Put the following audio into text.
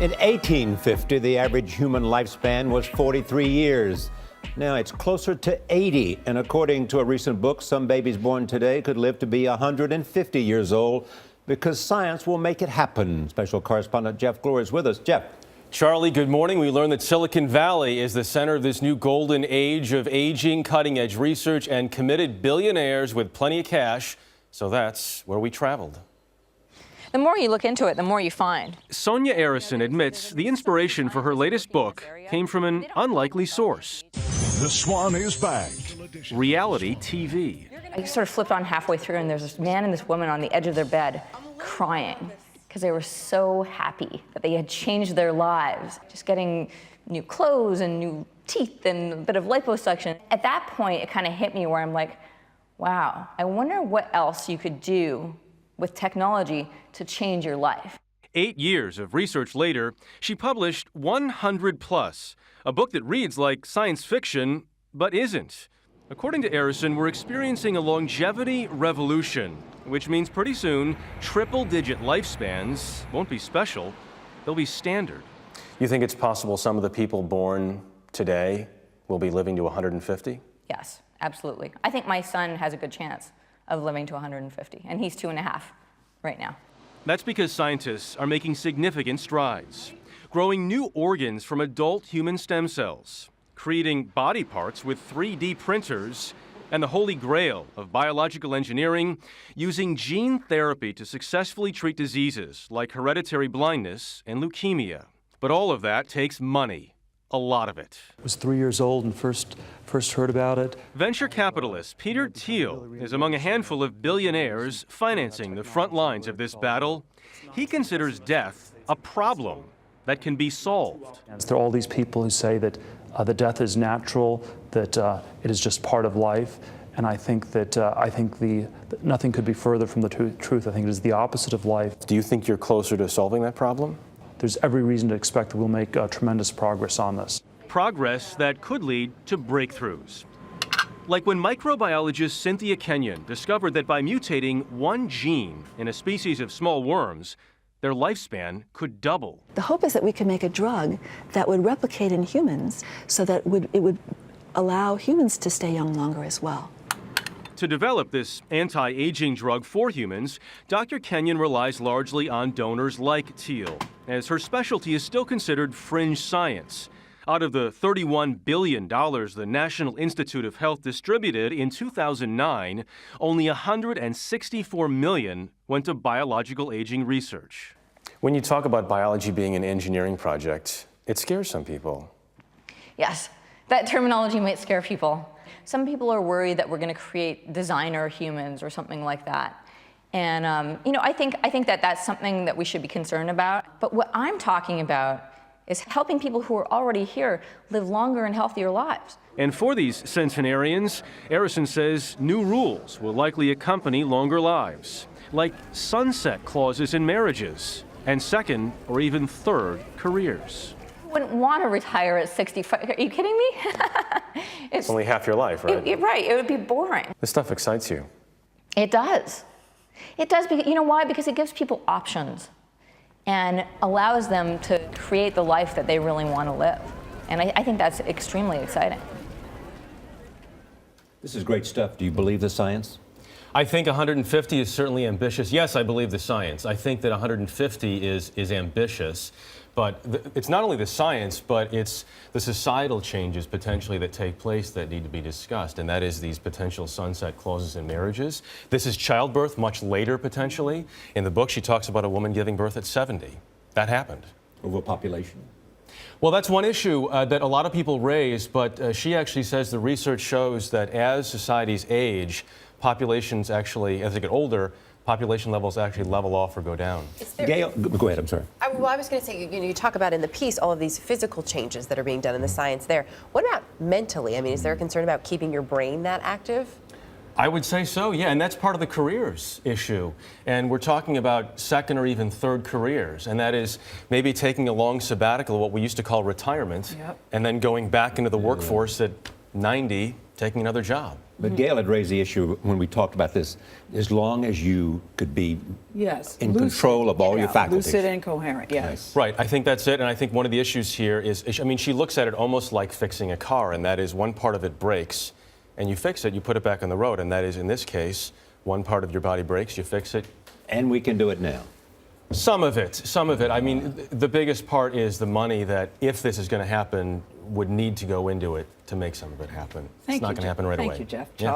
In 1850, the average human lifespan was 43 years. Now it's closer to 80, and according to a recent book, some babies born today could live to be 150 years old because science will make it happen. Special correspondent Jeff Glor is with us. Jeff. Charlie, good morning. We learned that Silicon Valley is the center of this new golden age of aging, cutting-edge research, and committed billionaires with plenty of cash. So that's where we traveled. The more you look into it, the more you find. Sonia Arison admits the inspiration for her latest book came from an unlikely source. The Swan is back. Reality TV. I sort of flipped on halfway through, and there's this man and this woman on the edge of their bed crying because they were so happy that they had changed their lives, just getting new clothes and new teeth and a bit of liposuction. At that point, it kind of hit me where I'm like, wow, I wonder what else you could do with technology to change your life. 8 years of research later, she published 100 Plus, a book that reads like science fiction, but isn't. According to Arison, we're experiencing a longevity revolution, which means pretty soon, triple-digit lifespans won't be special, they'll be standard. You think it's possible some of the people born today will be living to 150? Yes, absolutely. I think my son has a good chance of living to 150, and he's 2.5 right now. That's because scientists are making significant strides, growing new organs from adult human stem cells, creating body parts with 3D printers, and the holy grail of biological engineering, using gene therapy to successfully treat diseases like hereditary blindness and leukemia. But all of that takes money. A lot of it. I was 3 years old and first heard about it. Venture capitalist Peter Thiel is among a handful of billionaires financing the front lines of this battle. He considers death a problem that can be solved. There are all these people who say that the death is natural, that it is just part of life, and I think that nothing could be further from the truth. I think it is the opposite of life. Do you think you're closer to solving that problem? There's every reason to expect that we'll make tremendous progress on this. Progress that could lead to breakthroughs. Like when microbiologist Cynthia Kenyon discovered that by mutating one gene in a species of small worms, their lifespan could double. The hope is that we can make a drug that would replicate in humans so that it would allow humans to stay young longer as well. To develop this anti-aging drug for humans, Dr. Kenyon relies largely on donors like Thiel, as her specialty is still considered fringe science. Out of the $31 billion the National Institute of Health distributed in 2009, only $164 million went to biological aging research. When you talk about biology being an engineering project, it scares some people. Yes, that terminology might scare people. Some people are worried that we're going to create designer humans or something like that. And I think that that's something that we should be concerned about. But what I'm talking about is helping people who are already here live longer and healthier lives. And for these centenarians, Arison says new rules will likely accompany longer lives, like sunset clauses in marriages and second or even third careers. I wouldn't want to retire at 65. Are you kidding me? It's only half your life, right? Right. It would be boring. This stuff excites you. It does. It does. Because, you know why? Because it gives people options and allows them to create the life that they really want to live. And I think that's extremely exciting. This is great stuff. Do you believe the science? I think 150 is certainly ambitious. Yes, I believe the science. I think that 150 is ambitious. But it's not only the science, but it's the societal changes potentially that take place that need to be discussed, and that is these potential sunset clauses in marriages. This is childbirth much later, potentially. In the book, she talks about a woman giving birth at 70. That happened. Overpopulation? Well, that's one issue that a lot of people raise, but she actually says the research shows that as societies age, populations actually, as they get older, population levels actually level off or go down. Gail, go ahead, I'm sorry. I was going to say, you talk about in the piece all of these physical changes that are being done in the science there. What about mentally? I mean, is there a concern about keeping your brain that active? I would say so, yeah, and that's part of the careers issue. And we're talking about second or even third careers, and that is maybe taking a long sabbatical, what we used to call retirement, and then going back into the workforce at 90, taking another job. But Gail had raised the issue when we talked about this. As long as you could be Yes. in lucid. control of all your faculties. Lucid and coherent, yes. Right, I think that's it, and I think one of the issues here is, I mean, she looks at it almost like fixing a car, and that is one part of it breaks, and you fix it, you put it back on the road, and that is, in this case, one part of your body breaks, you fix it. And we can do it now. Some of it, some of it. I mean, the biggest part is the money that, if this is going to happen, would need to go into it to make some of it happen. It's not going to happen right away. Thank you, Jeff. Yeah.